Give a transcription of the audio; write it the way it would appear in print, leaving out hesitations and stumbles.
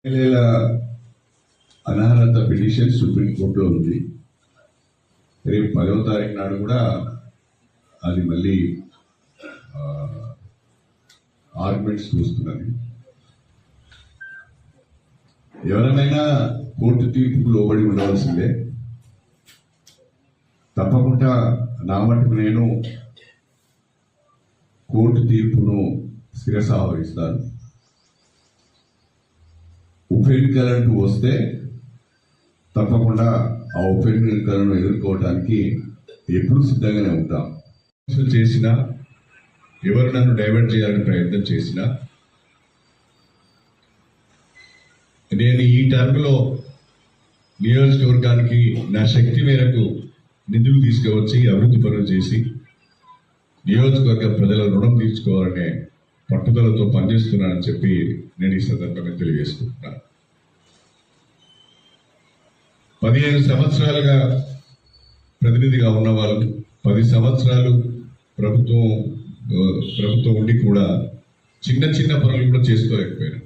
ఎమ్మెల్యేల అనర్హత పిటిషన్ సుప్రీంకోర్టులో ఉంది. రేపు 10వ తారీఖు నాడు కూడా అది మళ్ళీ ఆర్గ్యుమెంట్స్ చూస్తున్నది. ఎవరైనా కోర్టు తీర్పుకు లోబడి ఉండవలసిందే. తప్పకుండా నా మటుకు నేను కోర్టు తీర్పును శిరసావహిస్తాను. ఉప ఎన్నికలంటూ వస్తే తప్పకుండా ఆ ఉప ఎన్నికలను ఎదుర్కోవడానికి ఎప్పుడు సిద్ధంగానే ఉంటాం. చేసినా ఎవరు నన్ను డైవర్ట్ చేయాలని ప్రయత్నం చేసినా నేను ఈ టర్మ్లో నియోజకవర్గానికి నా శక్తి మేరకు నిధులు తీసుకువచ్చి అభివృద్ధి పనులు చేసి నియోజకవర్గ ప్రజల రుణం తీర్చుకోవాలనే పట్టుదలతో పనిచేస్తున్నానని చెప్పి నేను ఈ సందర్భంగా తెలియజేసుకుంటున్నాను. 15 సంవత్సరాలుగా ప్రతినిధిగా ఉన్నవాళ్ళు 10 సంవత్సరాలు ప్రభుత్వం ఉండి కూడా చిన్న చిన్న పనులు కూడా చేసుకోలేకపోయారు.